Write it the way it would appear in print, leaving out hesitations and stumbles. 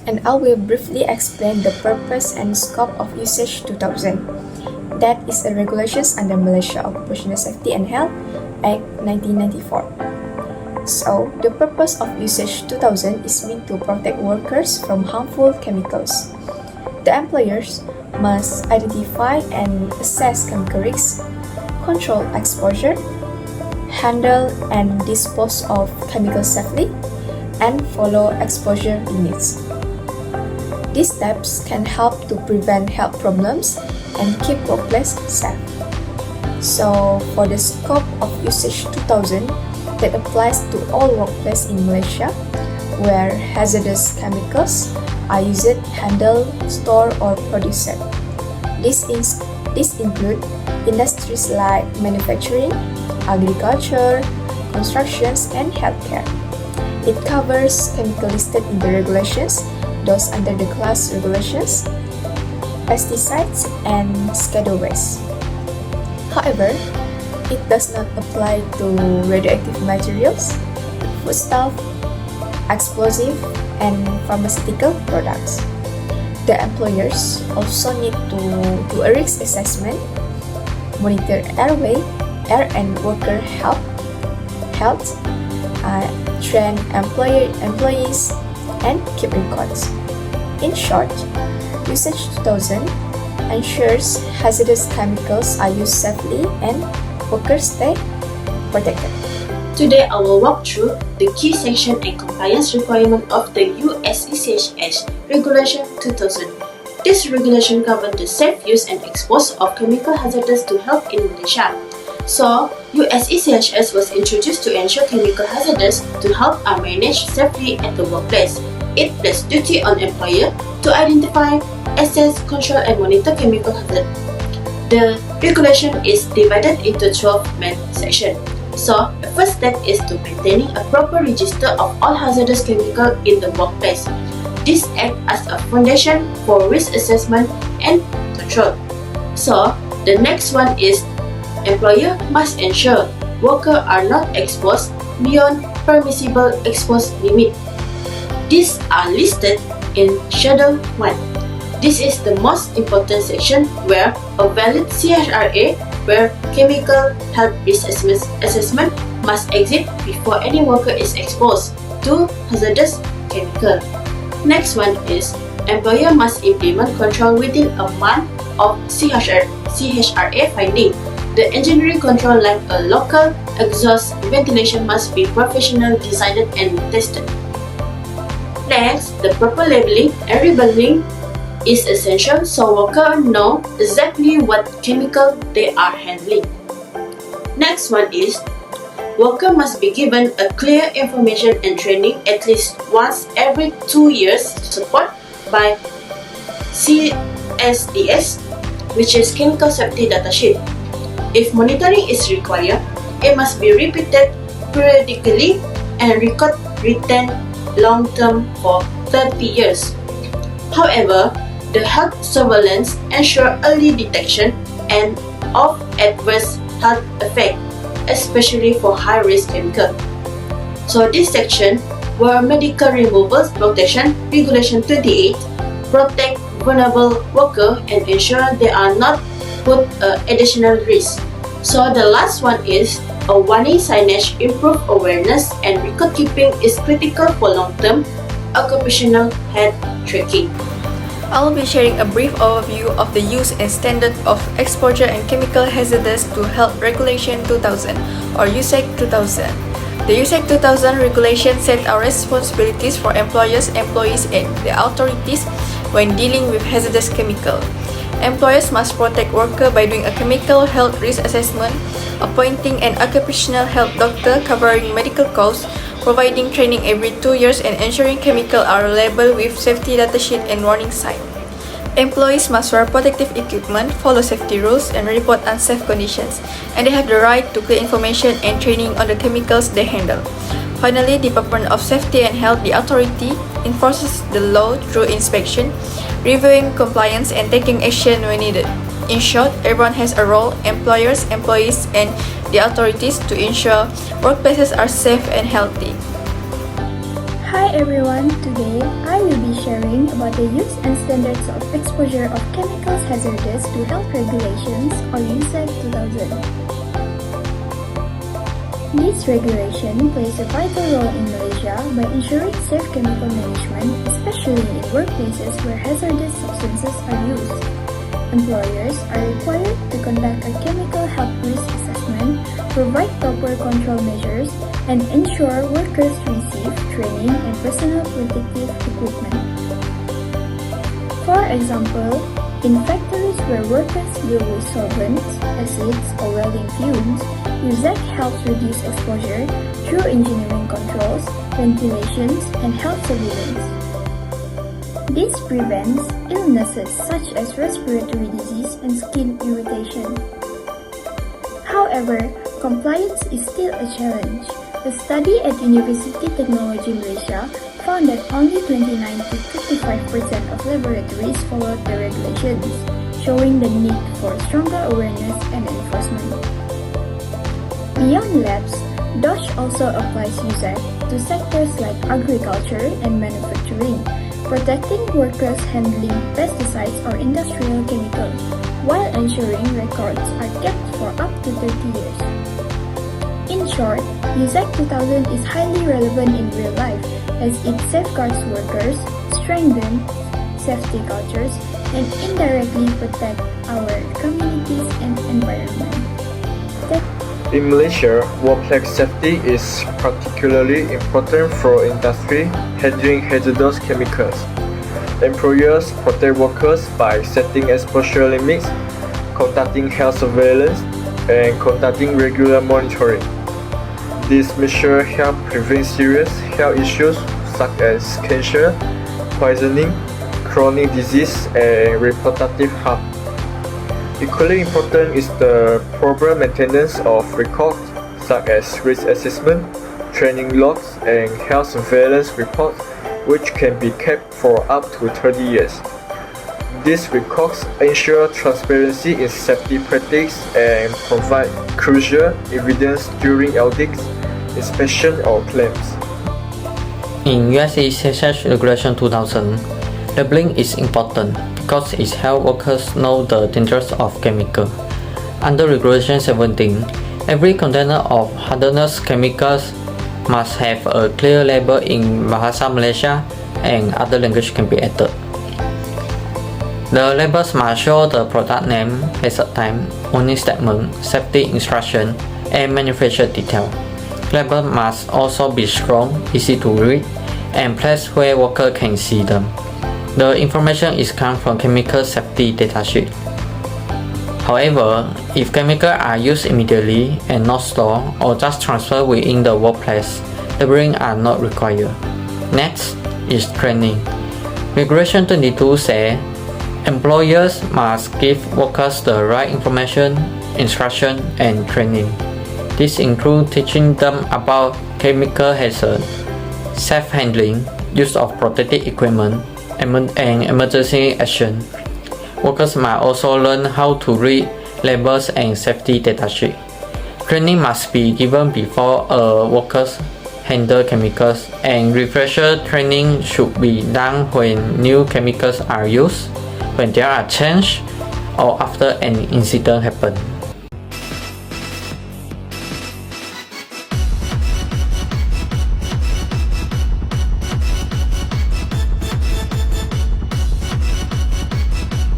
and I will briefly explain the purpose and scope of USAGE 2000. That is a regulations under Malaysia Occupational Safety and Health Act 1994. So, the purpose of USAGE 2000 is meant to protect workers from harmful chemicals. The employers must identify and assess chemical risks, control exposure, handle and dispose of chemicals safely, and follow exposure limits. These steps can help to prevent health problems and keep workplace safe. So, for the scope of USAGE 2000, that applies to all workplaces in Malaysia where hazardous chemicals are used, handled, stored, or produced. These include industries like manufacturing, agriculture, constructions, and healthcare. It covers chemicals listed in the regulations, those under the class regulations, pesticides, and schedule waste. However, it does not apply to radioactive materials, foodstuff, explosive, and pharmaceutical products. The employers also need to do a risk assessment, monitor air and worker health, train employees, and keep records. In short, USAGE 2000 ensures hazardous chemicals are used safely and workers stay protected. Today, I will walk through the key section and compliance requirement of the USECHS Regulation 2000. This regulation covers the safe use and exposure of chemical hazards to health in Malaysia. So, USECHS was introduced to ensure chemical hazards to health are managed safely at the workplace. It places duty on employer to identify, assess, control, and monitor chemical hazards. The regulation is divided into 12 main sections. So, the first step is to maintaining a proper register of all hazardous chemicals in the workplace. This acts as a foundation for risk assessment and control. So, the next one is employer must ensure workers are not exposed beyond permissible exposure limit. These are listed in Schedule 1. This is the most important section where a valid CHRA where chemical health risk assessment must exist before any worker is exposed to hazardous chemical. Next one is employer must implement control within a month of CHRA finding. The engineering control like a local exhaust ventilation must be professionally designed and tested. Next, the proper labeling and labeling is essential so workers know exactly what chemical they are handling. Next one is worker must be given a clear information and training at least once every 2 years support by CSDS, which is Chemical Safety Data Sheet. If monitoring is required, it must be repeated periodically and record written long term for 30 years. However, the health surveillance ensures early detection and of adverse health effects, especially for high-risk chemicals. So this section where medical removals protection regulation 28 protect vulnerable workers and ensure they are not put additional risk. So the last one is a warning signage improve awareness and record keeping is critical for long-term occupational health tracking. I will be sharing a brief overview of the use and standard of exposure and chemical hazards to health regulation 2000 or USAG 2000. The USAG 2000 regulation set out responsibilities for employers, employees, and the authorities when dealing with hazardous chemical. Employers must protect workers by doing a chemical health risk assessment, appointing an occupational health doctor covering medical costs, providing training every 2 years, and ensuring chemicals are labeled with safety data sheet and warning sign. Employees must wear protective equipment, follow safety rules, and report unsafe conditions, and they have the right to clear information and training on the chemicals they handle. Finally, Department of Safety and Health, the authority, enforces the law through inspection, reviewing compliance, and taking action when needed. In short, everyone has a role, employers, employees, and the authorities to ensure workplaces are safe and healthy. Hi everyone, today I will be sharing about the use and standards of exposure of chemicals hazardous to health regulations or USEC 2000. This regulation plays a vital role in Malaysia by ensuring safe chemical management, especially in workplaces where hazardous substances are used. Employers are required to conduct a chemical health risk assessment, provide proper control measures, and ensure workers receive training and personal protective equipment. For example, in factories where workers deal with solvents, acids, or welding fumes, USEC helps reduce exposure through engineering controls, ventilations, and health surveillance. This prevents illnesses such as respiratory disease and skin irritation. However, compliance is still a challenge. A study at University Technology Malaysia found that only 29 to 55% of laboratories followed the regulations, showing the need for stronger awareness and enforcement. Beyond labs, DOSH also applies USEC to sectors like agriculture and manufacturing, protecting workers handling pesticides or industrial chemicals, while ensuring records are kept for up to 30 years. In short, USEC 2000 is highly relevant in real life as it safeguards workers, strengthens safety cultures, and indirectly protects our communities and environment. In Malaysia, workplace safety is particularly important for industry handling hazardous chemicals. Employers protect workers by setting exposure limits, conducting health surveillance, and conducting regular monitoring. These measures help prevent serious health issues such as cancer, poisoning, chronic disease, and reproductive harm. Equally important is the proper maintenance of records such as risk assessment, training logs, and health surveillance reports, which can be kept for up to 30 years. These records ensure transparency in safety practice and provide crucial evidence during audits, inspection, or claims. In USEC Regulation 2000, labeling is important because it helps workers know the dangers of chemical. Under Regulation 17, every container of hazardous chemicals must have a clear label in Bahasa Malaysia and other language can be added. The labels must show the product name, hazard time, warning statement, safety instruction, and manufacturer detail. Labels must also be strong, easy to read, and placed where workers can see them. The information is come from chemical safety datasheet. However, if chemicals are used immediately and not stored or just transferred within the workplace, labeling are not required. Next is training. Regulation 22 says employers must give workers the right information, instruction, and training. This includes teaching them about chemical hazard, safe handling, use of protective equipment, and emergency action. Workers must also learn how to read labels and safety datasheet. Training must be given before workers handle chemicals, and refresher training should be done when new chemicals are used, when there are changes, or after an incident happens.